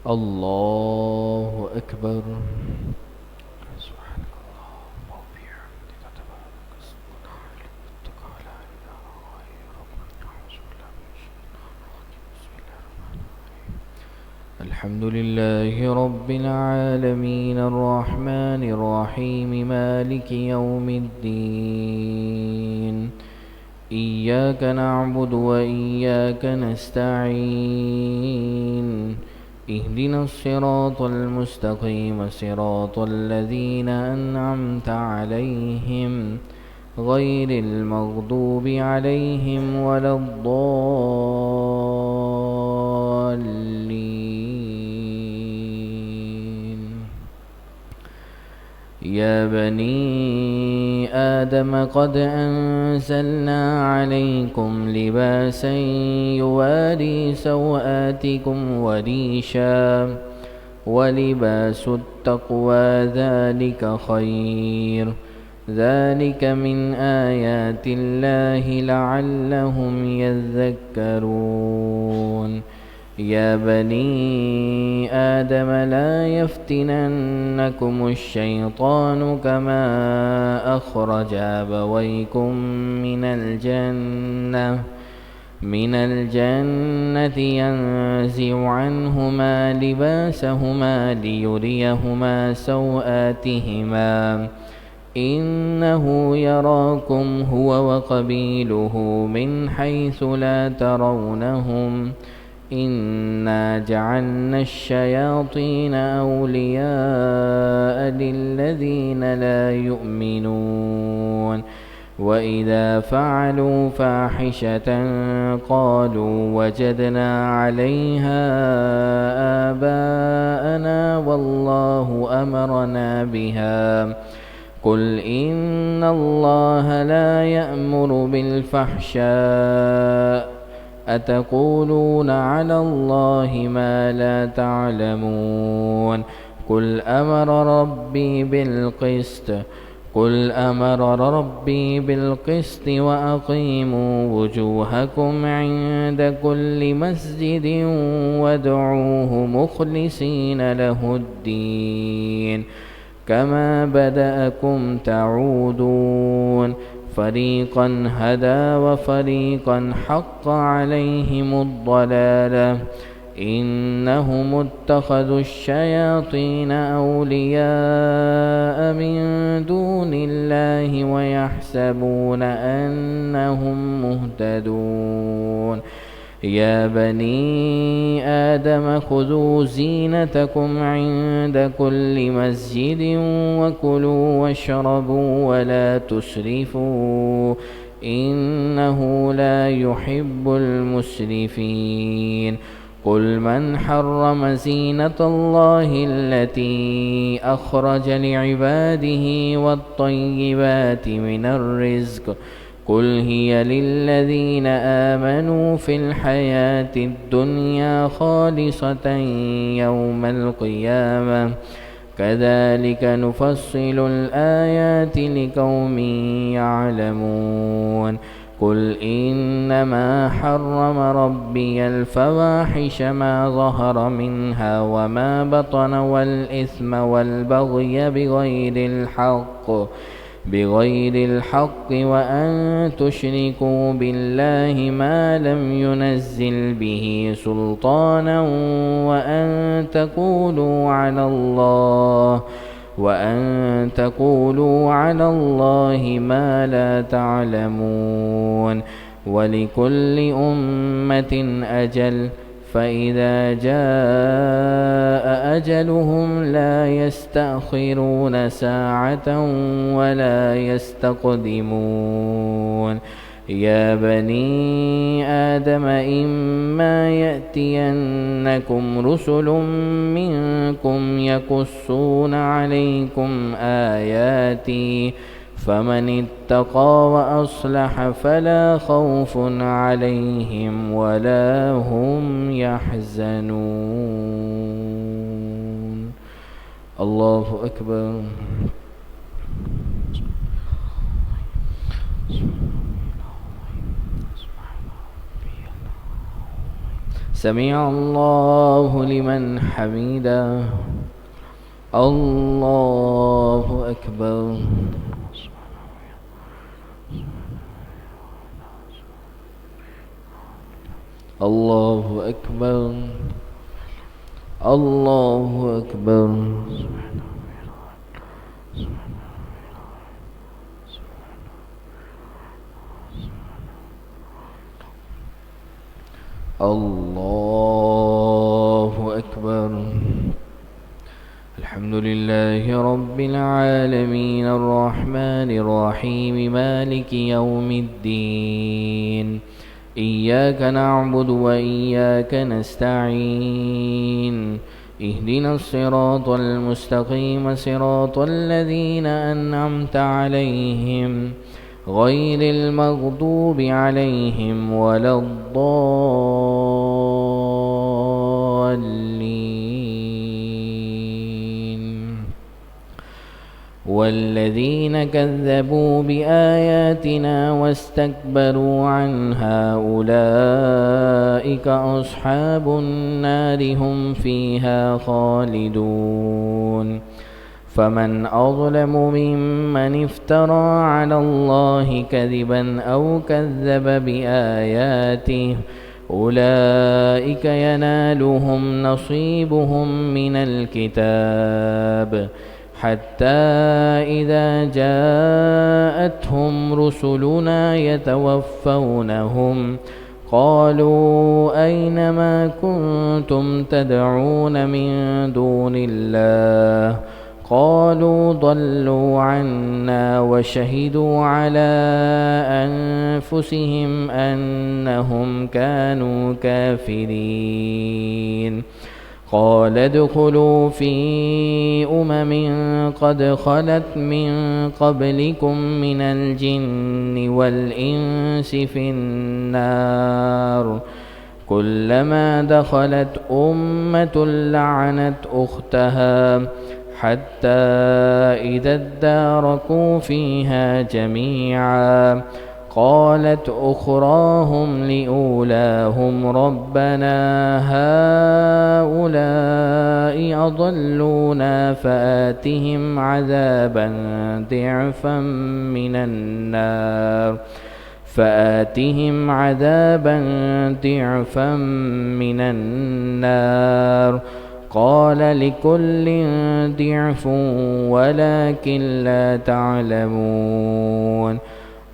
الله أكبر. سبحانك اللهم وبحمدك تبارك اسمك وتعالى لا إله غيرك. أعوذ بالله من الشيطان الرجيم. بسم الله الرحمن الرحيم. الحمد لله رب العالمين الرحمن الرحيم مالك يوم الدين. إياك نعبد وإياك نستعين. اهدنا الصراط المستقيم صراط الذين أنعمت عليهم غير المغضوب عليهم ولا الضالين. يا بني آدم قد أنزلنا عليكم لباسا يواري سوآتكم وريشا ولباس التقوى ذلك خير. ذلك من آيات الله لعلهم يذكرون. يا بني آدم لا يفتننكم الشيطان كما أخرج أبويكم من الجنة ينزع عنهما لباسهما ليريهما سوآتهما إنه يراكم هو وقبيله من حيث لا ترونهم إنا جعلنا الشياطين أولياء للذين لا يؤمنون. وإذا فعلوا فاحشة قالوا وجدنا عليها آباءنا والله أمرنا بها. قل إن الله لا يأمر بالفحشاء أتقولون على الله ما لا تعلمون. قل أمر ربي بالقسط وأقيموا وجوهكم عند كل مسجد وادعوه مخلصين له الدين كما بدأكم تعودون. فريقا هدى وفريقا حق عليهم الضلالة إنهم اتخذوا الشياطين أولياء من دون الله ويحسبون أنهم مهتدون. يا بني آدم خذوا زينتكم عند كل مسجد وكلوا واشربوا ولا تسرفوا إنه لا يحب المسرفين. قل من حرم زينة الله التي أخرج لعباده والطيبات من الرزق قل هي للذين آمنوا في الحياة الدنيا خالصة يوم القيامة كذلك نفصل الآيات لقوم يعلمون. قل إنما حرم ربي الفواحش ما ظهر منها وما بطن والإثم والبغي بغير الحق وأن تشركوا بالله ما لم ينزل به سلطانا وأن تقولوا على الله ما لا تعلمون. ولكل أمة أجل فإذا جاء أجلهم لا يستأخرون ساعة ولا يستقدمون. يا بني آدم إما يأتينكم رسل منكم يقصون عليكم آياتي فمن اتقى وأصلح فلا خوف عليهم ولا هم يحزنون. الله أكبر. سمع الله لمن حمده. الله أكبر. الله أكبر. الله أكبر. الله أكبر. الحمد لله رب العالمين الرحمن الرحيم مالك يوم الدين. إياك نعبد وإياك نستعين. اهدنا الصراط المستقيم صراط الذين أنعمت عليهم غير المغضوب عليهم ولا الضالين. والذين كذبوا بآياتنا واستكبروا عنها أولئك أصحاب النار هم فيها خالدون. فمن أظلم ممن افترى على الله كذبا أو كذب بآياته أولئك ينالهم نصيبهم من الكتاب حتى إذا جاءتهم رسلنا يتوفونهم قالوا أين ما كنتم تدعون من دون الله قالوا ضلوا عنا وشهدوا على أنفسهم أنهم كانوا كافرين. قال ادخلوا في قد خلت من قبلكم من الجن والإنس في النار كلما دخلت أمة لعنت أختها حتى إذا اداركوا فيها جميعا قالت أخراهم لأولاهم ربنا هؤلاء أضلونا فآتهم عذابا ضعفا من النار قال لكل ضعف ولكن لا تعلمون.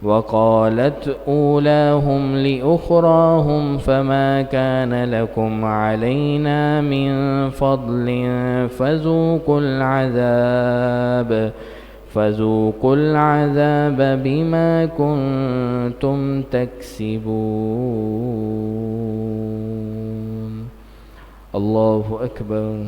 وقالت أولاهم لأخراهم فما كان لكم علينا من فضل فذوقوا العذاب بما كنتم تكسبون. الله أكبر.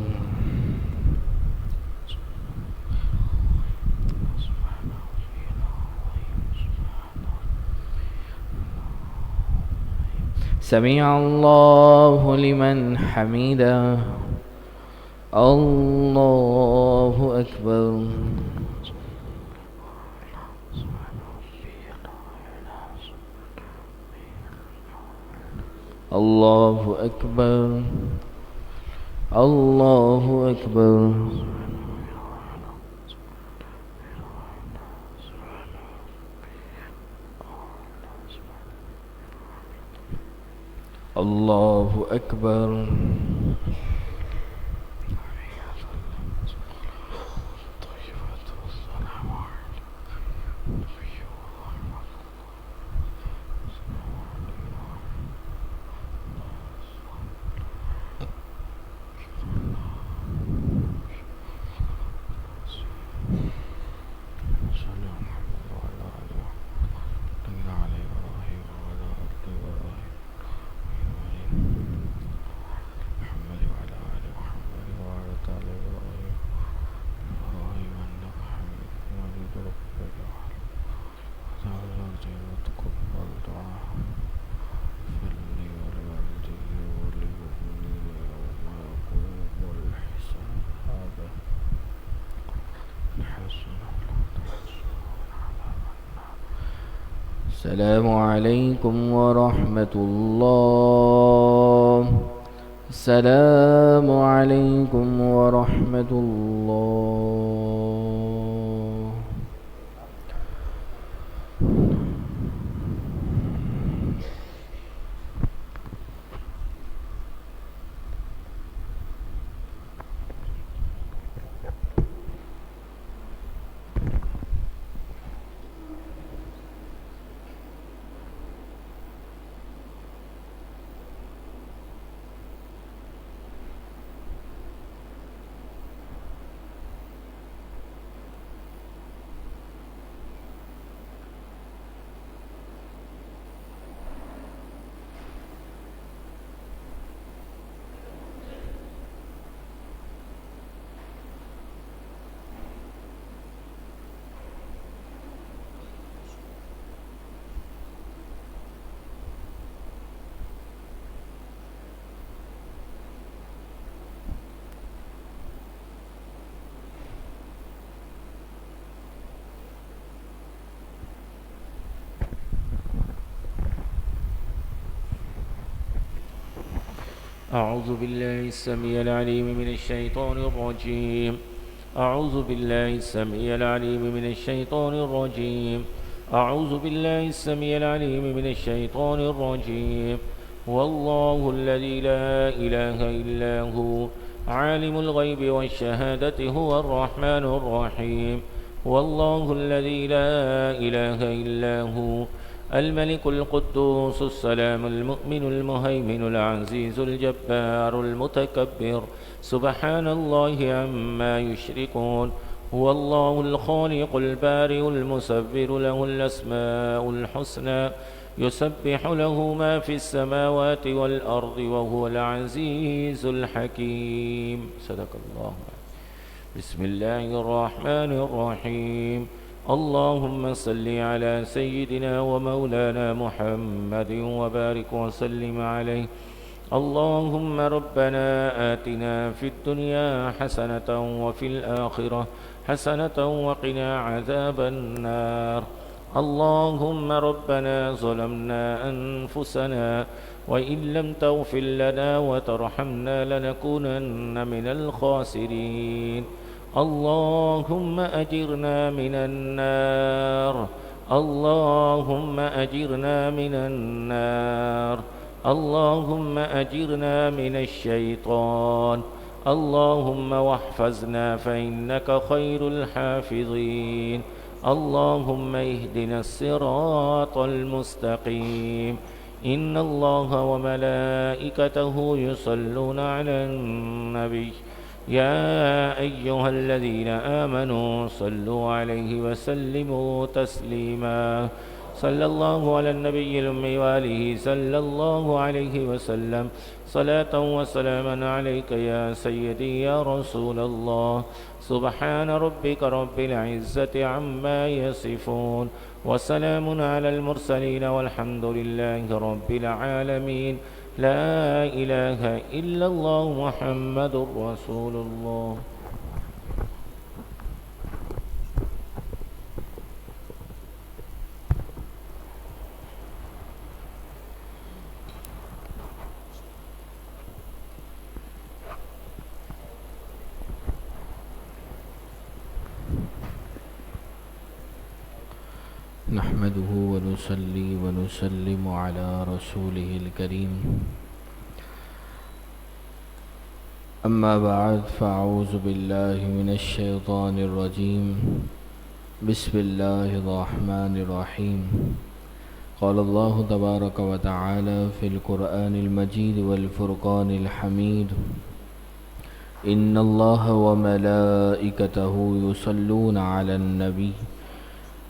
سمع الله لمن حمده. الله أكبر. الله أكبر. الله أكبر. الله أكبر. السلام عليكم ورحمة الله. السلام عليكم ورحمة الله. أعوذ بالله السميع العليم من الشيطان الرجيم. أعوذ بالله السميع العليم من الشيطان الرجيم. أعوذ بالله السميع العليم من الشيطان الرجيم. والله الذي لا إله إلا هو عالم الغيب والشهادة هو الرحمن الرحيم. والله الذي لا إله إلا هو الملك القدوس السلام المؤمن المهيمن العزيز الجبار المتكبر سبحان الله عما يشركون. هو الله الخالق البارئ المصور له الأسماء الحسنى يسبح له ما في السماوات والأرض وهو العزيز الحكيم. صدق الله. بسم الله الرحمن الرحيم. اللهم صل على سيدنا ومولانا محمد وبارك وسلم عليه. اللهم ربنا آتنا في الدنيا حسنة وفي الآخرة حسنة وقنا عذاب النار. اللهم ربنا ظلمنا أنفسنا وإن لم تغفر لنا وترحمنا لنكونن من الخاسرين. اللهم أجرنا من النار. اللهم أجرنا من النار. اللهم أجرنا من الشيطان. اللهم واحفظنا فإنك خير الحافظين. اللهم اهدنا الصراط المستقيم. إن الله وملائكته يصلون على النبي يا أيها الذين آمنوا صلوا عليه وسلموا تسليما. صلى الله على النبي الأمي وآله صلى الله عليه وسلم صلاة وسلاما عليك يا سيدي يا رسول الله. سبحان ربك رب العزة عما يصفون وسلام على المرسلين والحمد لله رب العالمين. لا إله إلا الله محمد رسول الله. نحمده ونصلي ونسلم على رسوله الكريم. أما بعد فأعوذ بالله من الشيطان الرجيم. بسم الله الرحمن الرحيم. قال الله تبارك وتعالى في القرآن المجيد والفرقان الحميد: إن الله وملائكته يصلون على النبي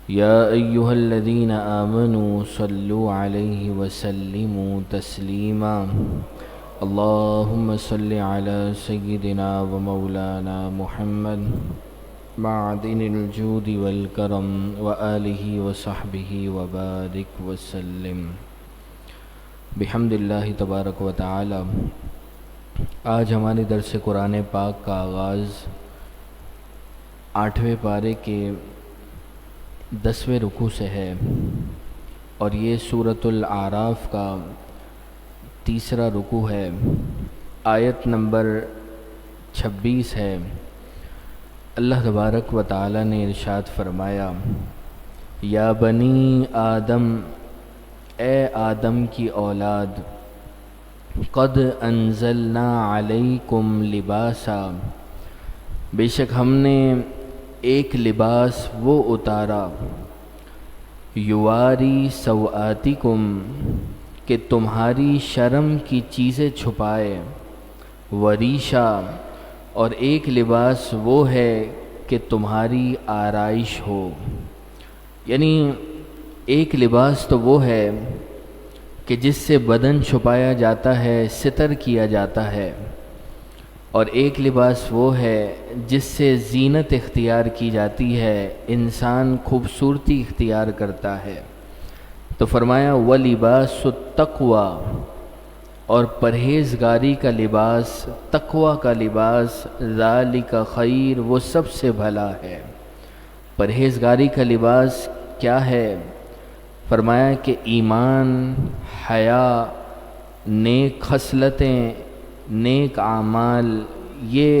يا أيها الذين آمنوا صلوا عليه وسلموا تسليما. اللهم صل على سيدنا ومولانا محمد معدن الجود والكرم وآله وصحبه وبارك وسلم. بحمد اللہ تبارک و تعالی. آج ہمارے درس قرآن پاک کا آغاز 8ویں پارے کے 10ویں رکوع سے ہے اور یہ سورۃ الاعراف کا تیسرا رکوع ہے. آیت نمبر 26 ہے۔ اللہ تبارک و تعالی نے ارشاد فرمایا، یا بنی آدم، اے آدم کی اولاد، قد انزلنا علیکم لباسا، بے شک ہم نے ایک لباس وہ اتارا، یواری سوآتکم، کہ تمہاری شرم کی چیزیں چھپائے، وریشا، اور ایک لباس وہ ہے کہ تمہاری آرائش ہو، یعنی ایک لباس تو وہ ہے کہ جس سے بدن چھپایا جاتا ہے، ستر کیا جاتا ہے، اور ایک لباس وہ ہے جس سے زینت اختیار کی جاتی ہے، انسان خوبصورتی اختیار کرتا ہے۔ تو فرمایا وَلِبَاسُ التَّقْوَى، اور پرہیزگاری کا لباس، تقوی کا لباس، ذَلِكَ خیر، وہ سب سے بھلا ہے۔ پرہیزگاری کا لباس کیا ہے؟ فرمایا کہ ایمان، حیا، نیک خصلتیں، نیک اعمال، یہ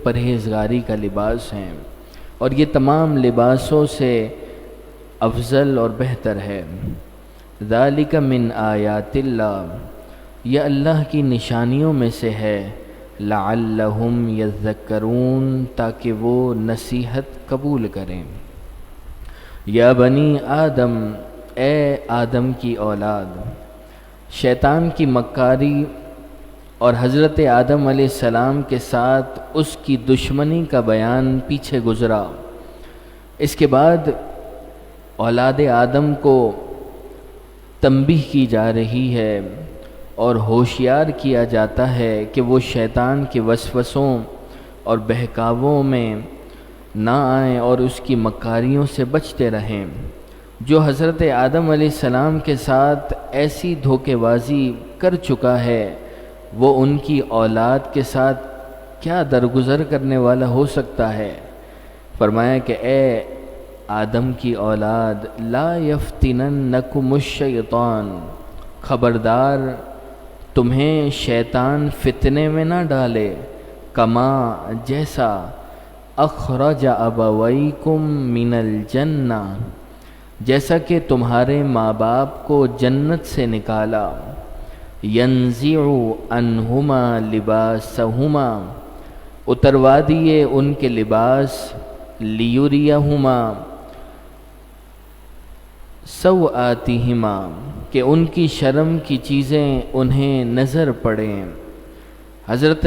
پرہیزگاری کا لباس ہیں، اور یہ تمام لباسوں سے افضل اور بہتر ہے۔ ذَلِكَ مِنْ آیاتِ اللہ، یہ اللہ کی نشانیوں میں سے ہے، لَعَلَّهُمْ يَذَّكَّرُونَ، تاکہ وہ نصیحت قبول کریں۔ یا بنی آدم، اے آدم کی اولاد، شیطان کی مکاری اور حضرت آدم علیہ السلام کے ساتھ اس کی دشمنی کا بیان پیچھے گزرا۔ اس کے بعد اولاد آدم کو تنبیہ کی جا رہی ہے اور ہوشیار کیا جاتا ہے کہ وہ شیطان کے وسوسوں اور بہکاووں میں نہ آئیں اور اس کی مکاریوں سے بچتے رہیں۔ جو حضرت آدم علیہ السلام کے ساتھ ایسی دھوکے بازی کر چکا ہے، وہ ان کی اولاد کے ساتھ کیا درگزر کرنے والا ہو سکتا ہے؟ فرمایا کہ اے آدم کی اولاد، لا یفتننکم الشیطان، خبردار تمہیں شیطان فتنے میں نہ ڈالے، کما، جیسا، اخرج ابویکم من الجنہ، جیسا کہ تمہارے ماں باپ کو جنت سے نکالا، ینزع عنہما لباسہما، اتروا دیے ان کے لباس، لیریہما سوآتہما، کہ ان کی شرم کی چیزیں انہیں نظر پڑیں۔ حضرت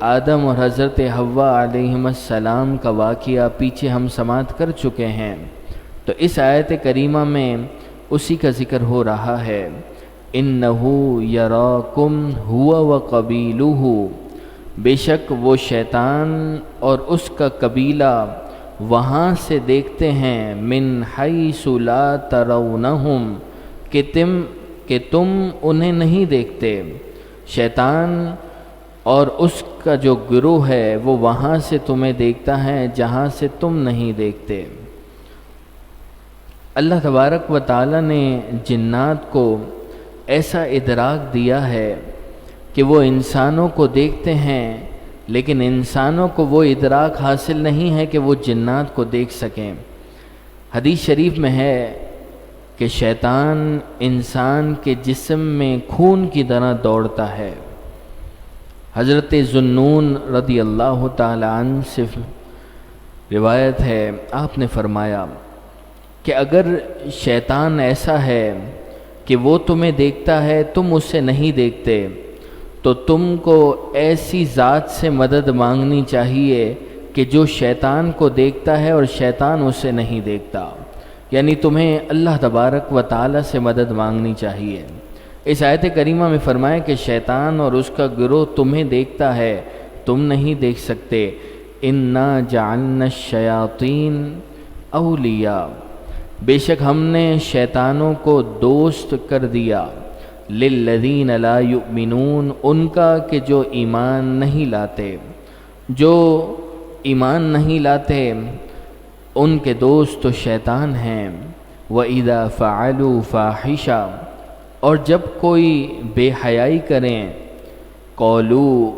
آدم اور حضرت حوا علیہم السلام کا واقعہ پیچھے ہم سماعت کر چکے ہیں، تو اس آیت کریمہ میں اسی کا ذکر ہو رہا ہے۔ اِنَّهُ يَرَاكُمْ هُوَ وَقَبِيلُهُ، بے شک وہ شیطان اور اس کا قبیلہ وہاں سے دیکھتے ہیں، مِنْ حَيْثُ لَا تَرَوْنَهُمْ، کہ تم انہیں نہیں دیکھتے۔ شیطان اور اس کا جو گروہ ہے وہ وہاں سے تمہیں دیکھتا ہے جہاں سے تم نہیں دیکھتے۔ اللہ تبارک و تعالی نے جنات کو ایسا ادراک دیا ہے کہ وہ انسانوں کو دیکھتے ہیں، لیکن انسانوں کو وہ ادراک حاصل نہیں ہے کہ وہ جنات کو دیکھ سکیں۔ حدیث شریف میں ہے کہ شیطان انسان کے جسم میں خون کی طرح دوڑتا ہے۔ حضرت ذوالنون رضی اللہ تعالی عنہ سے روایت ہے، آپ نے فرمایا کہ اگر شیطان ایسا ہے کہ وہ تمہیں دیکھتا ہے، تم اسے نہیں دیکھتے، تو تم کو ایسی ذات سے مدد مانگنی چاہیے کہ جو شیطان کو دیکھتا ہے اور شیطان اسے نہیں دیکھتا، یعنی تمہیں اللہ تبارک و تعالی سے مدد مانگنی چاہیے۔ اس آیت کریمہ میں فرمایا کہ شیطان اور اس کا گروہ تمہیں دیکھتا ہے، تم نہیں دیکھ سکتے۔ اِنَّا جَعَلْنَا الشَّيَاطِينَ اولیاء، بے شک ہم نے شیطانوں کو دوست کر دیا، لِلَّذِينَ لَا يُؤْمِنُونَ، ان کا کہ جو ایمان نہیں لاتے، جو ایمان نہیں لاتے ان کے دوست تو شیطان ہیں۔ وَإِذَا فَعَلُوا فَاحِشَةً، اور جب کوئی بے حیائی کریں، قولوا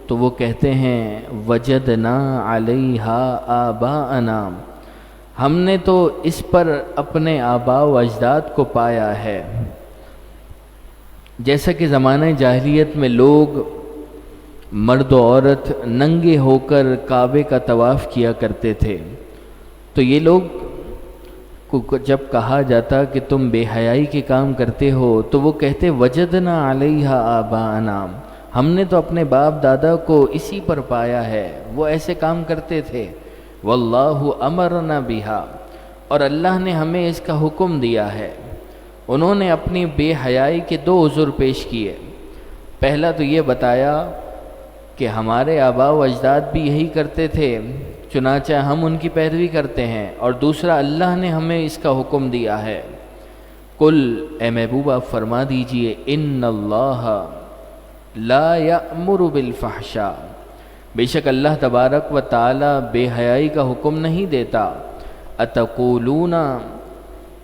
تو وہ کہتے ہیں وجدنا علیہا آباءنا ہم نے تو اس پر اپنے آباء و اجداد کو پایا ہے. جیسا کہ زمانہ جاہلیت میں لوگ مرد و عورت ننگے ہو کر کعبے کا طواف کیا کرتے تھے، تو یہ لوگ کو جب کہا جاتا کہ تم بے حیائی کے کام کرتے ہو تو وہ کہتے وجدنا علیہا آباءنا ہم نے تو اپنے باپ دادا کو اسی پر پایا ہے، وہ ایسے کام کرتے تھے. واللہ امرنا بہا اور اللہ نے ہمیں اس کا حکم دیا ہے. انہوں نے اپنی بے حیائی کے 2 عذر پیش کیے. پہلا تو یہ بتایا کہ ہمارے آباء و اجداد بھی یہی کرتے تھے، چنانچہ ہم ان کی پیروی کرتے ہیں. اور دوسرا اللہ نے ہمیں اس کا حکم دیا ہے. قل اے محبوب آپ فرما دیجئے ان اللہ لا یأمر بالفحشاء بے شک اللہ تبارک و تعالی بے حیائی کا حکم نہیں دیتا. اتقولون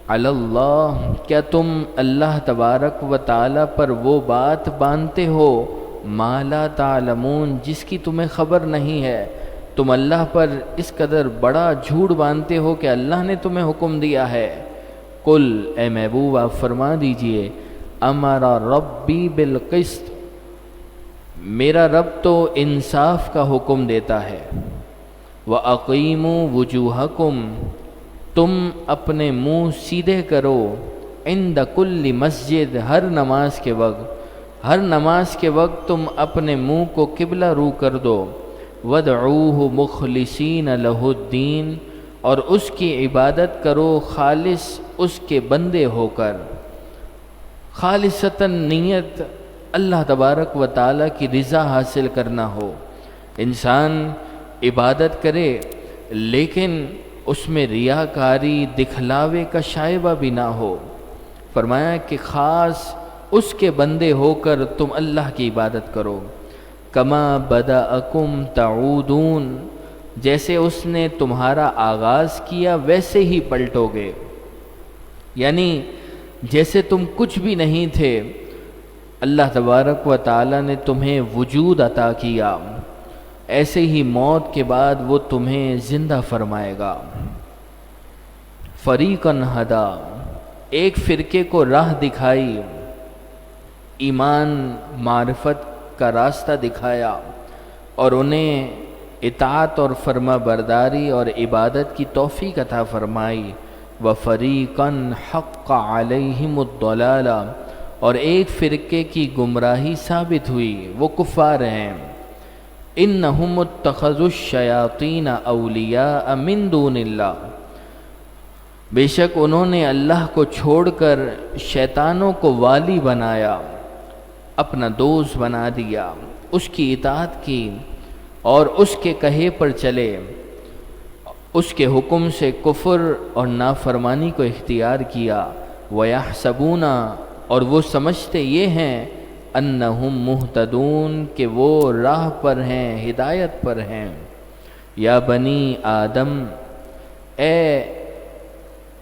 علی اللہ کیا تم اللہ تبارک و تعالی پر وہ بات باندھتے ہو ما لا تعلمون جس کی تمہیں خبر نہیں ہے. تم اللہ پر اس قدر بڑا جھوٹ باندھتے ہو کہ اللہ نے تمہیں حکم دیا ہے. قل اے محبوب آپ فرما دیجئے امر ربی بالقسط میرا رب تو انصاف کا حکم دیتا ہے. وَأَقِيمُوا وُجُوهَكُمْ تم اپنے منہ سیدھے کرو عند کل مسجد ہر نماز کے وقت تم اپنے منہ کو قبلہ رو کر دو. وَادْعُوهُ مُخْلِصِينَ لَهُ الدِّينَ اور اس کی عبادت کرو خالص اس کے بندے ہو کر. خالصتاً نیت اللہ تبارک و تعالیٰ کی رضا حاصل کرنا ہو. انسان عبادت کرے لیکن اس میں ریاکاری دکھلاوے کا شائبہ بھی نہ ہو. فرمایا کہ خاص اس کے بندے ہو کر تم اللہ کی عبادت کرو. کما بدأکم تعودون جیسے اس نے تمہارا آغاز کیا ویسے ہی پلٹو گے. یعنی جیسے تم کچھ بھی نہیں تھے اللہ تبارک و تعالی نے تمہیں وجود عطا کیا، ایسے ہی موت کے بعد وہ تمہیں زندہ فرمائے گا. فریقاً ہدا ایک فرقے کو راہ دکھائی، ایمان معرفت کا راستہ دکھایا اور انہیں اطاعت اور فرما برداری اور عبادت کی توفیق عطا فرمائی. وفریقاً حق علیہم الضلالہ اور ایک فرقے کی گمراہی ثابت ہوئی، وہ کفار ہیں. انہم اتخذوا الشیاطین اولیاء من دون اللہ بے شک انہوں نے اللہ کو چھوڑ کر شیطانوں کو والی بنایا، اپنا دوست بنا دیا، اس کی اطاعت کی اور اس کے کہے پر چلے، اس کے حکم سے کفر اور نافرمانی کو اختیار کیا. وَيَحْسَبُونَ اور وہ سمجھتے یہ ہیں انہم مہتدون کہ وہ راہ پر ہیں، ہدایت پر ہیں. یا بنی آدم اے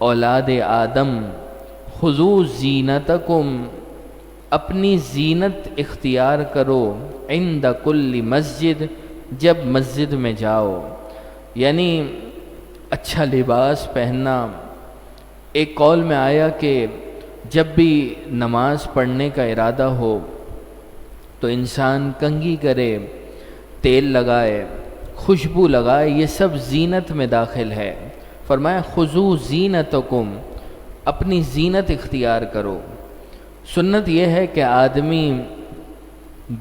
اولاد آدم خذوا زینتکم اپنی زینت اختیار کرو عند کل مسجد جب مسجد میں جاؤ. یعنی اچھا لباس پہننا. ایک قول میں آیا کہ جب بھی نماز پڑھنے کا ارادہ ہو تو انسان کنگھی کرے، تیل لگائے، خوشبو لگائے، یہ سب زینت میں داخل ہے. فرمایا خذوا زینتکم اپنی زینت اختیار کرو. سنت یہ ہے کہ آدمی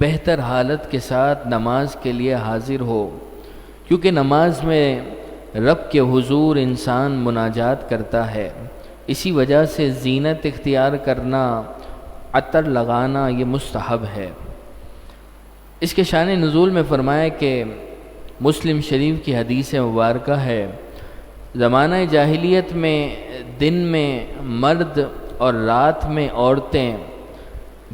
بہتر حالت کے ساتھ نماز کے لیے حاضر ہو، کیونکہ نماز میں رب کے حضور انسان مناجات کرتا ہے. اسی وجہ سے زینت اختیار کرنا، عطر لگانا یہ مستحب ہے. اس کے شان نزول میں فرمایا کہ مسلم شریف کی حدیث مبارکہ ہے زمانہ جاہلیت میں دن میں مرد اور رات میں عورتیں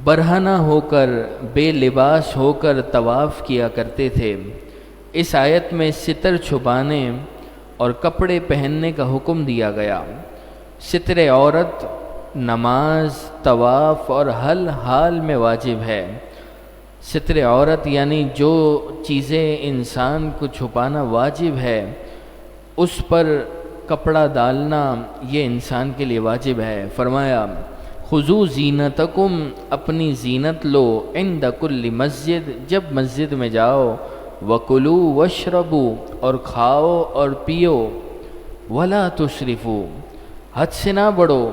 برہنہ ہو کر بے لباس ہو کر طواف کیا کرتے تھے. اس آیت میں ستر چھپانے اور کپڑے پہننے کا حکم دیا گیا. ستر عورت نماز، طواف اور ہر حال میں واجب ہے. ستر عورت یعنی جو چیزیں انسان کو چھپانا واجب ہے اس پر کپڑا ڈالنا یہ انسان کے لیے واجب ہے۔ فرمایا خذو زینتکم، اپنی زینت لو عند کل مسجد، جب مسجد میں جاؤ، وکلوا واشربوا، اور کھاؤ اور پیو، ولا تسرفوا، حد سے نہ بڑھو،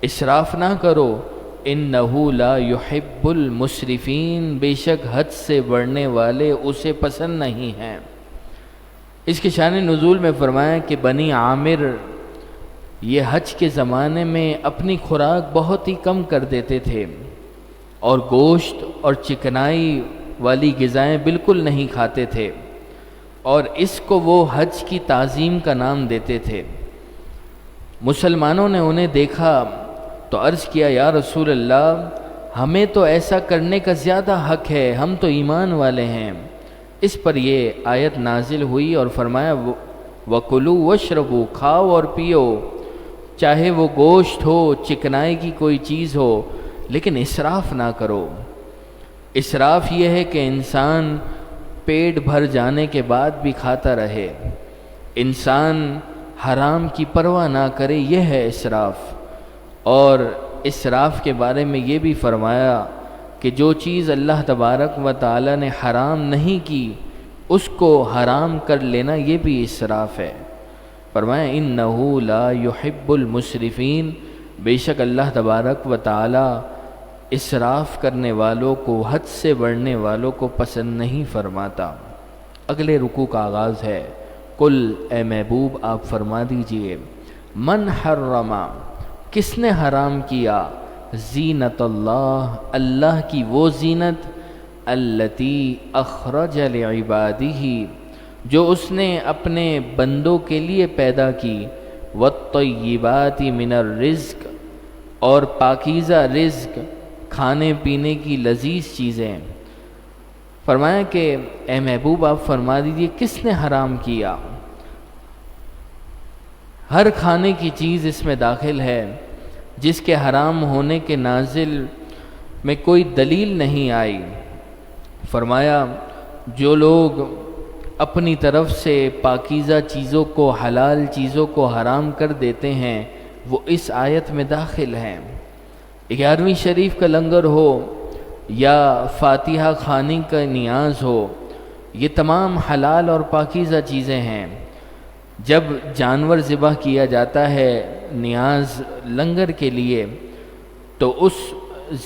اسراف نہ کرو، انہ لا یحب المسرفین، بے شک حد سے بڑھنے والے اسے پسند نہیں ہیں۔ اس کے شان نزول میں فرمایا کہ بنی عامر یہ حج کے زمانے میں اپنی خوراک بہت ہی کم کر دیتے تھے اور گوشت اور چکنائی والی غذائیں بالکل نہیں کھاتے تھے، اور اس کو وہ حج کی تعظیم کا نام دیتے تھے۔ مسلمانوں نے انہیں دیکھا تو عرض کیا یا رسول اللہ، ہمیں تو ایسا کرنے کا زیادہ حق ہے، ہم تو ایمان والے ہیں۔ اس پر یہ آیت نازل ہوئی اور فرمایا وَكُلُوا وَاشْرَبُوا، کھاؤ اور پیو، چاہے وہ گوشت ہو، چکنائی کی کوئی چیز ہو، لیکن اسراف نہ کرو۔ اسراف یہ ہے کہ انسان پیٹ بھر جانے کے بعد بھی کھاتا رہے، انسان حرام کی پرواہ نہ کرے، یہ ہے اسراف۔ اور اسراف کے بارے میں یہ بھی فرمایا کہ جو چیز اللہ تبارک و تعالی نے حرام نہیں کی اس کو حرام کر لینا یہ بھی اسراف ہے۔ فرمایا انہ لا یحب المسرفین، بے شک اللہ تبارک و تعالی اسراف کرنے والوں کو، حد سے بڑھنے والوں کو پسند نہیں فرماتا۔ اگلے رکوع کا آغاز ہے، قل اے محبوب آپ فرما دیجئے، من حرم، کس نے حرام کیا، زینت اللہ، اللہ کی وہ زینت، التی اخرج لعبادہ، جو اس نے اپنے بندوں کے لیے پیدا کی، والطیبات من الرزق، اور پاکیزہ رزق، کھانے پینے کی لذیذ چیزیں۔ فرمایا کہ اے محبوب آپ فرما دیجئے کس نے حرام کیا۔ ہر کھانے کی چیز اس میں داخل ہے جس کے حرام ہونے کے نازل میں کوئی دلیل نہیں آئی۔ فرمایا جو لوگ اپنی طرف سے پاکیزہ چیزوں کو، حلال چیزوں کو حرام کر دیتے ہیں وہ اس آیت میں داخل ہیں۔ 11ویں شریف کا لنگر ہو یا فاتحہ خوانی کا نیاز ہو، یہ تمام حلال اور پاکیزہ چیزیں ہیں۔ جب جانور ذبح کیا جاتا ہے نیاز لنگر کے لیے تو اس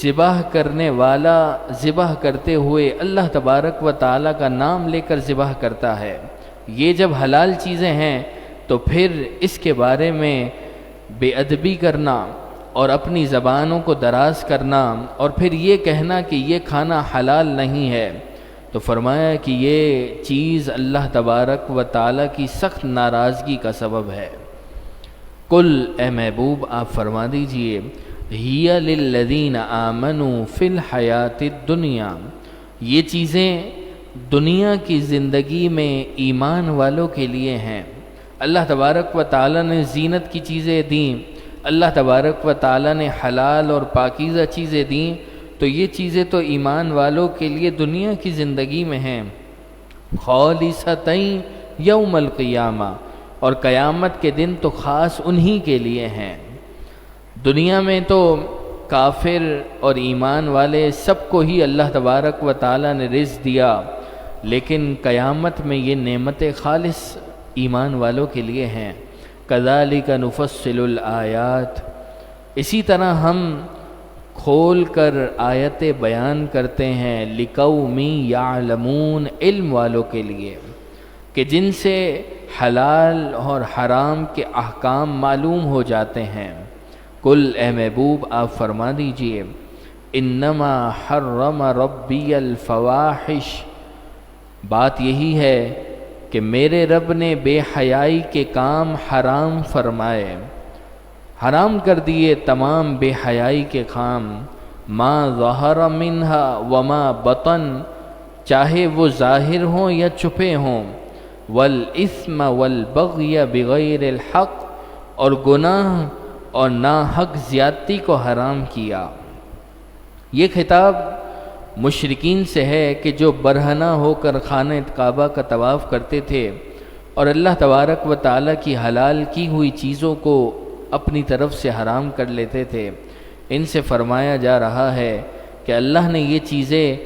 ذبح کرنے والا ذبح کرتے ہوئے اللہ تبارک و تعالی کا نام لے کر ذبح کرتا ہے۔ یہ جب حلال چیزیں ہیں تو پھر اس کے بارے میں بے ادبی کرنا اور اپنی زبانوں کو دراز کرنا اور پھر یہ کہنا کہ یہ کھانا حلال نہیں ہے، تو فرمایا کہ یہ چیز اللہ تبارک و تعالی کی سخت ناراضگی کا سبب ہے۔ قل اے محبوب آپ فرما دیجئے، ہی للذین آمنوا فی الحیات الدنیا، یہ چیزیں دنیا کی زندگی میں ایمان والوں کے لیے ہیں۔ اللہ تبارک و تعالی نے زینت کی چیزیں دیں، اللہ تبارک و تعالی نے حلال اور پاکیزہ چیزیں دیں، تو یہ چیزیں تو ایمان والوں کے لیے دنیا کی زندگی میں ہیں، خالصتین یوم القیامہ، اور قیامت کے دن تو خاص انہی کے لیے ہیں۔ دنیا میں تو کافر اور ایمان والے سب کو ہی اللہ تبارک و تعالی نے رزق دیا، لیکن قیامت میں یہ نعمت خالص ایمان والوں کے لیے ہیں۔ کذالک نفصل الآیات، اسی طرح ہم کھول کر آیتیں بیان کرتے ہیں، لقوم یعلمون، علم والوں کے لیے کہ جن سے حلال اور حرام کے احکام معلوم ہو جاتے ہیں۔ قل اے محبوب آپ فرما دیجئے، انما حرم ربی الفواحش، بات یہی ہے کہ میرے رب نے بے حیائی کے کام حرام فرمائے، حرام کر دیے تمام بے حیائی کے کام، ما ظہر منہا وما بطن، چاہے وہ ظاہر ہوں یا چھپے ہوں، والاثم والبغی بغیر الحق، اور گناہ اور ناحق زیادتی کو حرام کیا۔ یہ خطاب مشرکین سے ہے کہ جو برہنہ ہو کر خانہ کعبہ کا طواف کرتے تھے اور اللہ تبارک و تعالیٰ کی حلال کی ہوئی چیزوں کو اپنی طرف سے حرام کر لیتے تھے۔ ان سے فرمایا جا رہا ہے کہ اللہ نے یہ چیزیں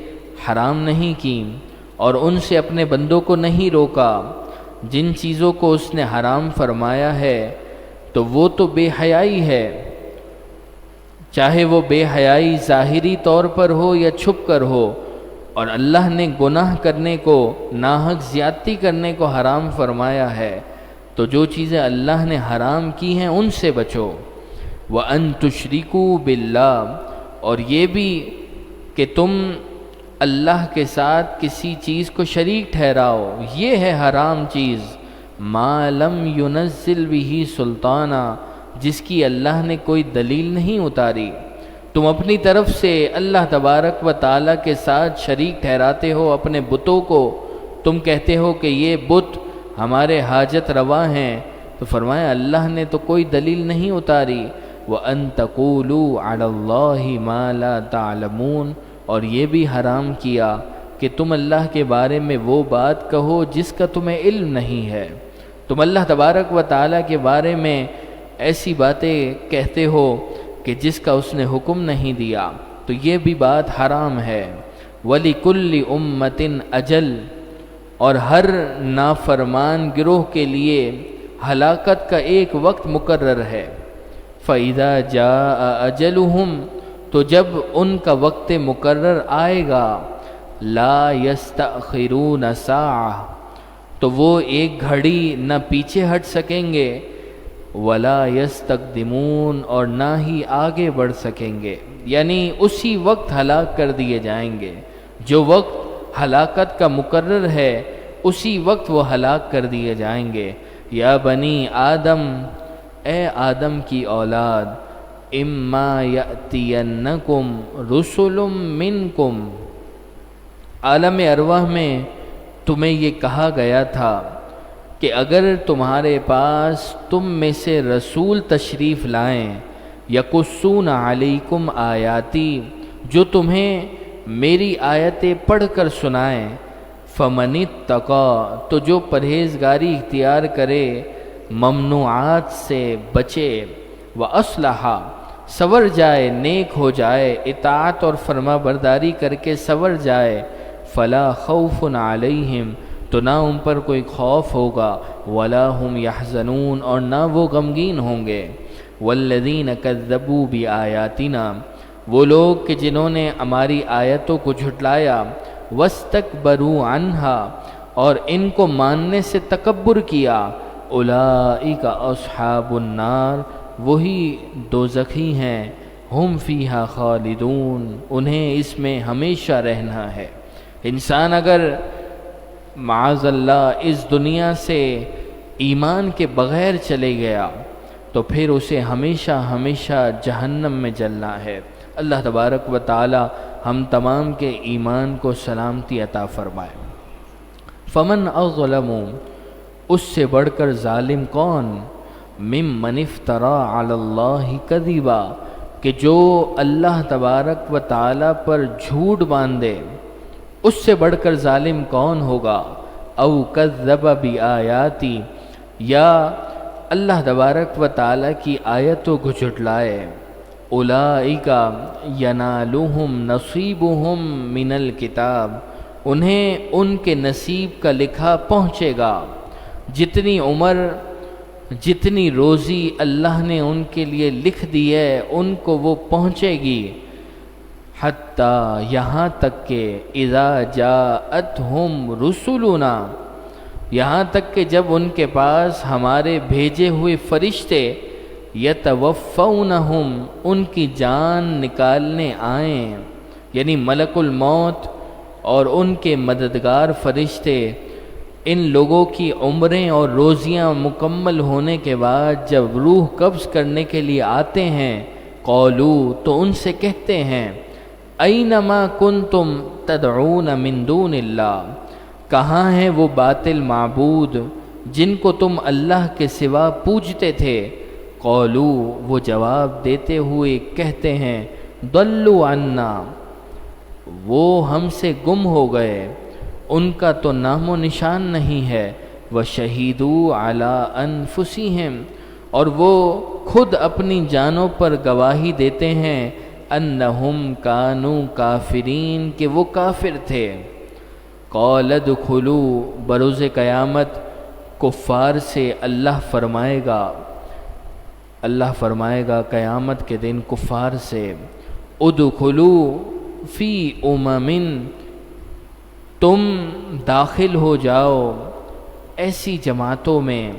حرام نہیں کیں اور ان سے اپنے بندوں کو نہیں روکا۔ جن چیزوں کو اس نے حرام فرمایا ہے تو وہ تو بے حیائی ہے، چاہے وہ بے حیائی ظاہری طور پر ہو یا چھپ کر ہو، اور اللہ نے گناہ کرنے کو، ناحق زیادتی کرنے کو حرام فرمایا ہے، تو جو چیزیں اللہ نے حرام کی ہیں ان سے بچو۔ وَأَن تُشْرِكُوا بِاللَّهِ، اور یہ بھی کہ تم اللہ کے ساتھ کسی چیز کو شریک ٹھہراؤ، یہ ہے حرام چیز۔ مَا لَمْ يُنَزِّلْ بِهِ سُلْطَانًا، جس کی اللہ نے کوئی دلیل نہیں اتاری۔ تم اپنی طرف سے اللہ تبارک و تعالیٰ کے ساتھ شریک ٹھہراتے ہو اپنے بتوں کو، تم کہتے ہو کہ یہ بت ہمارے حاجت روا ہیں، تو فرمایا اللہ نے تو کوئی دلیل نہیں اتاری۔ وَأَن تَقُولُوا عَلَى اللَّهِ مَا لَا تَعْلَمُونَ، اور یہ بھی حرام کیا کہ تم اللہ کے بارے میں وہ بات کہو جس کا تمہیں علم نہیں ہے۔ تم اللہ تبارک و تعالیٰ کے بارے میں ایسی باتیں کہتے ہو کہ جس کا اس نے حکم نہیں دیا، تو یہ بھی بات حرام ہے۔ وَلِكُلِّ أُمَّةٍ أَجَلٌ، اور ہر نافرمان گروہ کے لیے ہلاکت کا ایک وقت مقرر ہے۔ فَإِذَا جَاءَ أَجَلُهُمْ، تو جب ان کا وقت مقرر آئے گا، لَا يَسْتَأْخِرُونَ سَاعَةً، تو وہ ایک گھڑی نہ پیچھے ہٹ سکیں گے، وَلَا يَسْتَقْدِمُونَ، اور نہ ہی آگے بڑھ سکیں گے، یعنی اسی وقت ہلاک کر دیے جائیں گے۔ جو وقت ہلاکت کا مقرر ہے اسی وقت وہ ہلاک کر دیے جائیں گے۔ یا بنی آدم، اے آدم کی اولاد، اما یأتینکم رسل منکم، عالم ارواح میں تمہیں یہ کہا گیا تھا کہ اگر تمہارے پاس تم میں سے رسول تشریف لائیں، یقصون علیکم آیاتی، جو تمہیں میری آیتیں پڑھ کر سنائیں، فمن اتقی، تو جو پرہیزگاری اختیار کرے، ممنوعات سے بچے، واصلح، سنور جائے، نیک ہو جائے، اطاعت اور فرما برداری کر کے سنور جائے، فلا خوف علیہم، تو نہ ان پر کوئی خوف ہوگا، ولا هم یحزنون، اور نہ وہ غمگین ہوں گے۔ والذین کذبوا بآیاتنا، وہ لوگ کہ جنہوں نے ہماری آیتوں کو جھٹلایا، واستکبروا عنہا، اور ان کو ماننے سے تکبر کیا، اولئک اصحاب النار، وہی دوزخی ہیں، ہم فیہا خالدون، انہیں اس میں ہمیشہ رہنا ہے۔ انسان اگر معاذ اللہ اس دنیا سے ایمان کے بغیر چلے گیا تو پھر اسے ہمیشہ ہمیشہ جہنم میں جلنا ہے۔ اللہ تبارک و تعالی ہم تمام کے ایمان کو سلامتی عطا فرمائے۔ فمن اظلم، اس سے بڑھ کر ظالم کون، ممن افترا علی اللہ کذبا، کہ جو اللہ تبارک و تعالی پر جھوٹ باندھے، اس سے بڑھ کر ظالم کون ہوگا، او کذب بآیاتی، یا اللہ تبارک و تعالی کی آیتوں کو جھٹلائے، اولئک ینالہم نصیبہم من الکتاب، انہیں ان کے نصیب کا لکھا پہنچے گا، جتنی عمر جتنی روزی اللہ نے ان کے لیے لکھ دی ہے ان کو وہ پہنچے گی، حتیٰ یہاں تک کہ اذا جاءتہم رسلنا، یہاں تک کہ جب ان کے پاس ہمارے بھیجے ہوئے فرشتے یتوفونہم، ان کی جان نکالنے آئیں، یعنی ملک الموت اور ان کے مددگار فرشتے ان لوگوں کی عمریں اور روزیاں مکمل ہونے کے بعد جب روح قبض کرنے کے لیے آتے ہیں، قولو، تو ان سے کہتے ہیں، اینما کنتم تدعون من دون اللہ، کہاں ہیں وہ باطل معبود جن کو تم اللہ کے سوا پوجتے تھے؟ قولو، وہ جواب دیتے ہوئے کہتے ہیں، ضلوا عنا، وہ ہم سے گم ہو گئے، ان کا تو نام و نشان نہیں ہے۔ وَشَهِدُوا عَلَىٰ أَنفُسِهِمْ، اور وہ خود اپنی جانوں پر گواہی دیتے ہیں، أَنَّهُمْ كَانُوا كَافِرِينَ، کہ وہ کافر تھے۔ قَالَ ادْخُلُوا، بروز قیامت کفار سے اللہ فرمائے گا قیامت کے دن کفار سے، ادخلوا فی امم، تم داخل ہو جاؤ ایسی جماعتوں میں،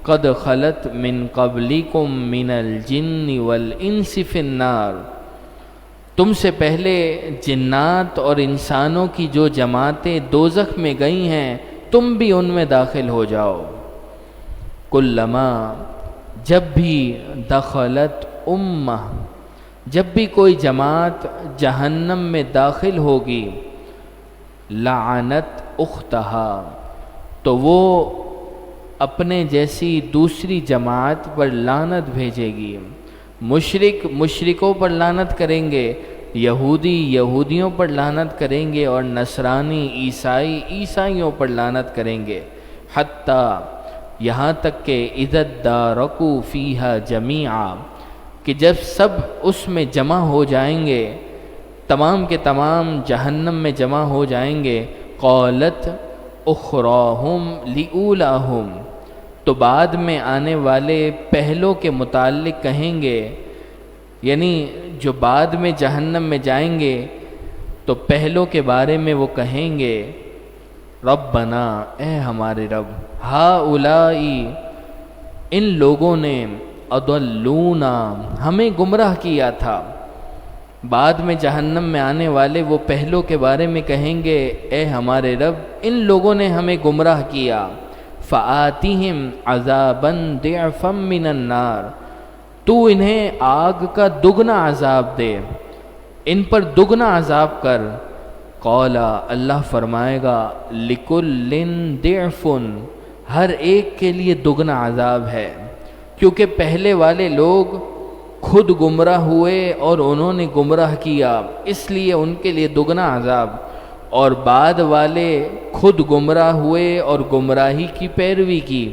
قد خلت من قبلکم من الجن والانس فی النار، تم سے پہلے جنات اور انسانوں کی جو جماعتیں دوزخ میں گئی ہیں تم بھی ان میں داخل ہو جاؤ۔ کلما، جب بھی، دخلت امہ، جب بھی کوئی جماعت جہنم میں داخل ہوگی، لعنت اختہا، تو وہ اپنے جیسی دوسری جماعت پر لعنت بھیجے گی۔ مشرک مشرکوں پر لعنت کریں گے، یہودی یہودیوں پر لعنت کریں گے، اور نصرانی عیسائی عیسائیوں پر لعنت کریں گے، حتیٰ یہاں تک کہ اذا ادارکوا فیہا جمیعا، کہ جب سب اس میں جمع ہو جائیں گے، تمام کے تمام جہنم میں جمع ہو جائیں گے، قالت اخراہم لأولاہم، تو بعد میں آنے والے پہلوں کے متعلق کہیں گے، یعنی جو بعد میں جہنم میں جائیں گے تو پہلوں کے بارے میں وہ کہیں گے، ربنا، اے ہمارے رب، ہؤلائی، ان لوگوں نے، اضلونا، ہمیں گمراہ کیا تھا۔ بعد میں جہنم میں آنے والے وہ پہلوں کے بارے میں کہیں گے، اے ہمارے رب، ان لوگوں نے ہمیں گمراہ کیا، فآتِہم عذابا ضعفا من النار، تو انہیں آگ کا دگنا عذاب دے، ان پر دگنا عذاب کر۔ قال، اللہ فرمائے گا، لِكُلٍّ ضعف، ہر ایک کے لیے دگنا عذاب ہے، کیونکہ پہلے والے لوگ خود گمراہ ہوئے اور انہوں نے گمراہ کیا، اس لیے ان کے لیے دگنا عذاب، اور بعد والے خود گمراہ ہوئے اور گمراہی کی پیروی کی،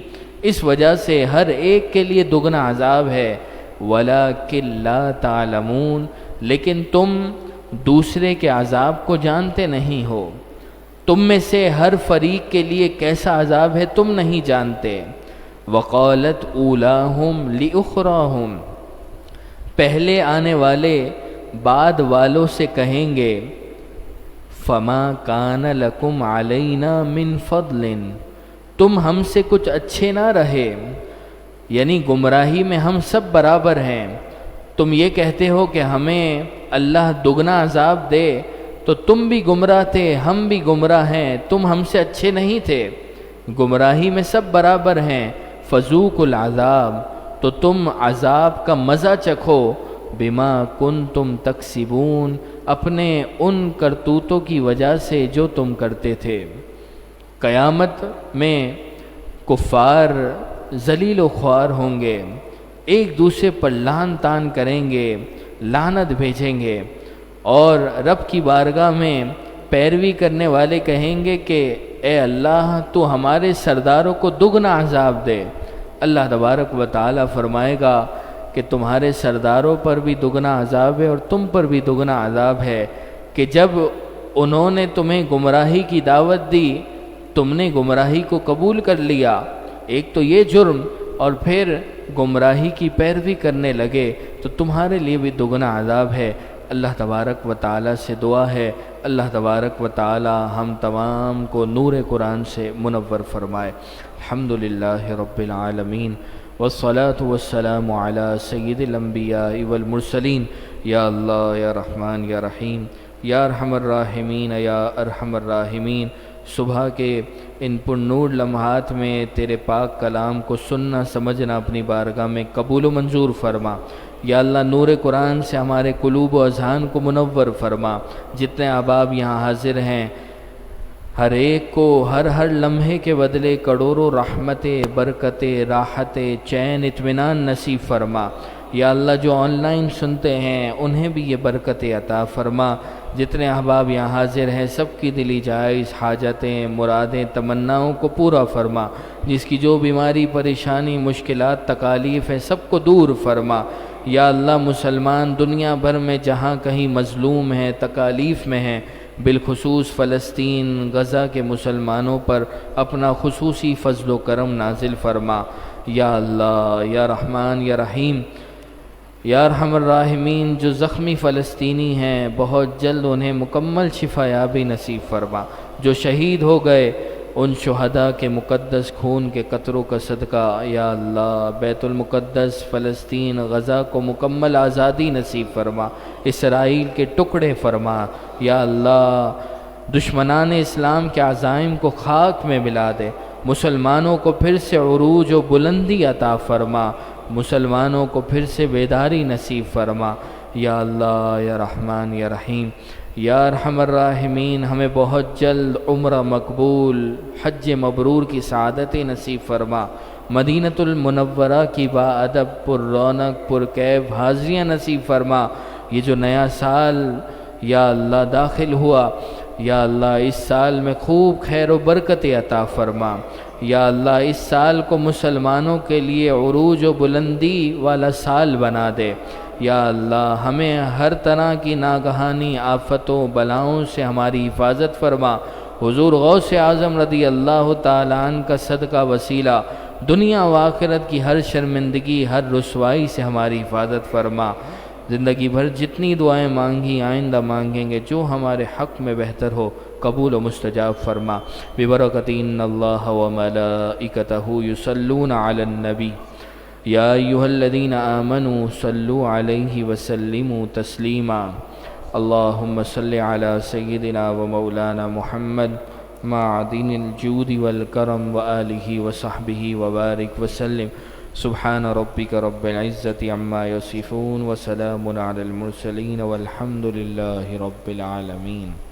اس وجہ سے ہر ایک کے لیے دگنا عذاب ہے۔ وَلَٰكِن لَّا تَعْلَمُونَ، لیکن تم دوسرے کے عذاب کو جانتے نہیں ہو، تم میں سے ہر فریق کے لیے کیسا عذاب ہے تم نہیں جانتے۔ وَقَالَتْ أُولَاهُمْ لِأُخْرَاهُمْ، پہلے آنے والے بعد والوں سے کہیں گے، فَمَا كَانَ لَكُمْ عَلَيْنَا مِنْ فَضْلٍ، تم ہم سے کچھ اچھے نہ رہے، یعنی گمراہی میں ہم سب برابر ہیں، تم یہ کہتے ہو کہ ہمیں اللہ دگنا عذاب دے، تو تم بھی گمراہ تھے، ہم بھی گمراہ ہیں، تم ہم سے اچھے نہیں تھے، گمراہی میں سب برابر ہیں۔ فذوقوا العذاب، تو تم عذاب کا مزہ چکھو، بما کنتم تکسبون، اپنے ان کرتوتوں کی وجہ سے جو تم کرتے تھے۔ قیامت میں کفار ذلیل و خوار ہوں گے، ایک دوسرے پر لعن طعن کریں گے، لعنت بھیجیں گے، اور رب کی بارگاہ میں پیروی کرنے والے کہیں گے کہ اے اللہ، تو ہمارے سرداروں کو دگنا عذاب دے۔ اللہ تبارک و تعالی فرمائے گا کہ تمہارے سرداروں پر بھی دگنا عذاب ہے اور تم پر بھی دگنا عذاب ہے، کہ جب انہوں نے تمہیں گمراہی کی دعوت دی، تم نے گمراہی کو قبول کر لیا، ایک تو یہ جرم، اور پھر گمراہی کی پیروی کرنے لگے، تو تمہارے لیے بھی دگنا عذاب ہے۔ اللہ تبارک و تعالی سے دعا ہے، اللہ تبارک و تعالی ہم تمام کو نور قرآن سے منور فرمائے۔ الحمدللہ رب العالمین، والصلاة والسلام علی سید الانبیاء والمرسلین۔ یا اللہ، یا رحمان، یا رحیم، یا ارحم الراحمین، یا ارحم الراحمین، صبح کے ان پر نور لمحات میں تیرے پاک کلام کو سننا سمجھنا اپنی بارگاہ میں قبول و منظور فرما۔ یا اللہ، نور قرآن سے ہمارے قلوب و اذہان کو منور فرما۔ جتنے احباب یہاں حاضر ہیں، ہر ایک کو ہر لمحے کے بدلے کروڑوں رحمتیں، برکتیں، راحتیں، چین، اطمینان نصیب فرما۔ یا اللہ، جو آن لائن سنتے ہیں انہیں بھی یہ برکتیں عطا فرما۔ جتنے احباب یہاں حاضر ہیں سب کی دلی جائز حاجتیں مرادیں تمناؤں کو پورا فرما، جس کی جو بیماری پریشانی مشکلات تکالیف ہیں سب کو دور فرما۔ یا اللہ مسلمان دنیا بھر میں جہاں کہیں مظلوم ہیں تکالیف میں ہیں، بالخصوص فلسطین غزہ کے مسلمانوں پر اپنا خصوصی فضل و کرم نازل فرما۔ یا اللہ یا رحمان یا رحیم یا ارحم الراحمین، جو زخمی فلسطینی ہیں بہت جلد انہیں مکمل شفا یابی نصیب فرما۔ جو شہید ہو گئے ان شہداء کے مقدس خون کے قطروں کا صدقہ یا اللہ بیت المقدس فلسطین غزہ کو مکمل آزادی نصیب فرما، اسرائیل کے ٹکڑے فرما۔ یا اللہ دشمنان اسلام کے عزائم کو خاک میں ملا دے، مسلمانوں کو پھر سے عروج و بلندی عطا فرما، مسلمانوں کو پھر سے بیداری نصیب فرما۔ یا اللہ یا رحمان یا رحیم یا ارحم الراحمین، ہمیں بہت جلد عمرہ مقبول حج مبرور کی سعادت نصیب فرما، مدینۃ المنورہ کی باادب پر رونق پر کیف حاضریاں نصیب فرما۔ یہ جو نیا سال یا اللہ داخل ہوا، یا اللہ اس سال میں خوب خیر و برکت عطا فرما۔ یا اللہ اس سال کو مسلمانوں کے لیے عروج و بلندی والا سال بنا دے۔ یا اللہ ہمیں ہر طرح کی ناگہانی آفتوں بلاؤں سے ہماری حفاظت فرما۔ حضور غوث اعظم رضی اللہ تعالیٰ عنہ کا صدقہ وسیلہ دنیا و آخرت کی ہر شرمندگی ہر رسوائی سے ہماری حفاظت فرما۔ زندگی بھر جتنی دعائیں مانگی آئندہ مانگیں گے، جو ہمارے حق میں بہتر ہو قبول و مستجاب فرما۔ ببرکۃ ان اللہ وملائکتہ یصلون علی النبی یا ایھا الذین آمنوا صلوا علیہ وسلموا تسلیما۔ اللہم صل علی سیدنا و مولانا محمد معدن الجود والکرم وآلہ وصحبہ وبارک وسلم۔ سبحان ربک رب العزة عما یصفون وسلام علی المرسلین والحمد للہ رب العالمین۔